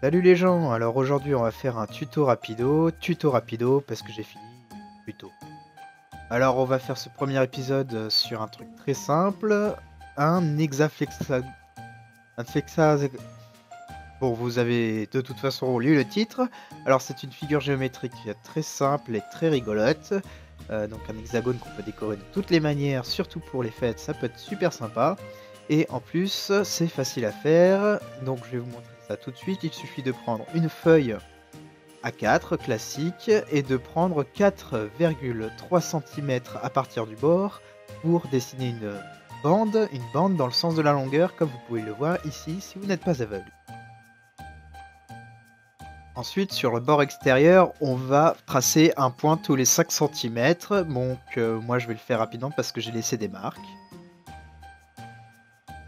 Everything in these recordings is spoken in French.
Salut les gens, alors aujourd'hui on va faire un tuto rapido parce que j'ai fini plus tôt. Alors on va faire ce premier épisode sur un truc très simple, un hexaflexa... un flexa... Bon, vous avez de toute façon lu le titre. Alors c'est une figure géométrique très simple et très rigolote. Donc un hexagone qu'on peut décorer de toutes les manières, surtout pour les fêtes, ça peut être super sympa. Et en plus, c'est facile à faire. Donc je vais vous montrer ça tout de suite. Il suffit de prendre une feuille A4 classique et de prendre 4,3 cm à partir du bord pour dessiner une bande dans le sens de la longueur, comme vous pouvez le voir ici si vous n'êtes pas aveugle. Ensuite, sur le bord extérieur, on va tracer un point tous les 5 cm. Donc, moi, je vais le faire rapidement parce que j'ai laissé des marques.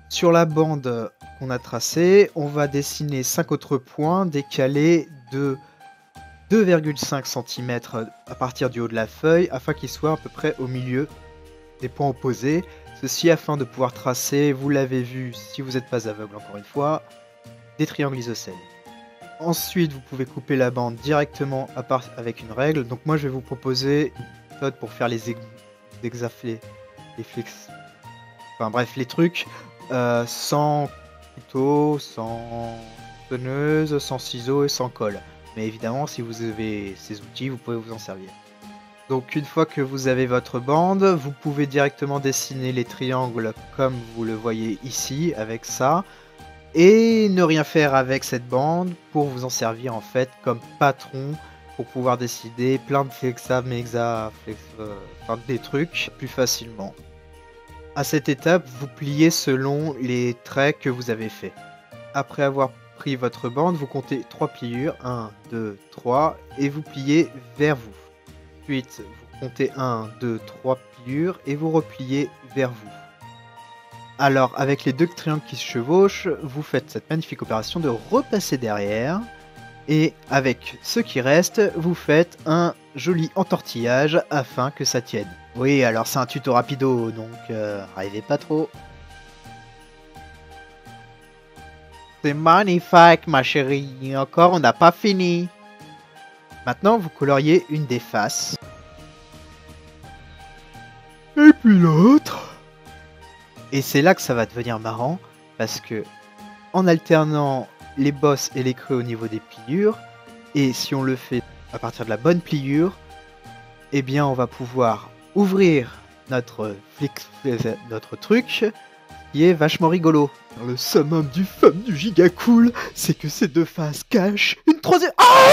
Sur la bande qu'on a tracée, on va dessiner 5 autres points décalés de 2,5 cm à partir du haut de la feuille afin qu'ils soient à peu près au milieu des points opposés. Ceci afin de pouvoir tracer, vous l'avez vu si vous n'êtes pas aveugle encore une fois, des triangles isocèles. Ensuite, vous pouvez couper la bande directement avec une règle. Donc moi, je vais vous proposer une méthode pour faire les hexaflés, les flex... Enfin bref, les trucs sans couteau, sans tonneuse, sans ciseaux et sans colle. Mais évidemment, si vous avez ces outils, vous pouvez vous en servir. Donc une fois que vous avez votre bande, vous pouvez directement dessiner les triangles comme vous le voyez ici, avec ça. Et ne rien faire avec cette bande pour vous en servir en fait comme patron pour pouvoir décider plein de enfin, des trucs plus facilement. À cette étape, vous pliez selon les traits que vous avez fait. Après avoir pris votre bande, vous comptez 3 pliures, 1, 2, 3, et vous pliez vers vous. Ensuite, vous comptez 1, 2, 3 pliures et vous repliez vers vous. Alors, avec les deux triangles qui se chevauchent, vous faites cette magnifique opération de repasser derrière. Et avec ce qui reste, vous faites un joli entortillage afin que ça tienne. Oui, alors c'est un tuto rapido, donc rêvez pas trop. C'est magnifique, ma chérie. Encore, on n'a pas fini. Maintenant, vous coloriez une des faces. Et puis l'autre. Et c'est là que ça va devenir marrant, parce que en alternant les bosses et les creux au niveau des pliures, et si on le fait à partir de la bonne pliure, eh bien on va pouvoir ouvrir notre truc, qui est vachement rigolo. Le summum du fun du giga cool, c'est que ces deux faces cachent une troisième... Ah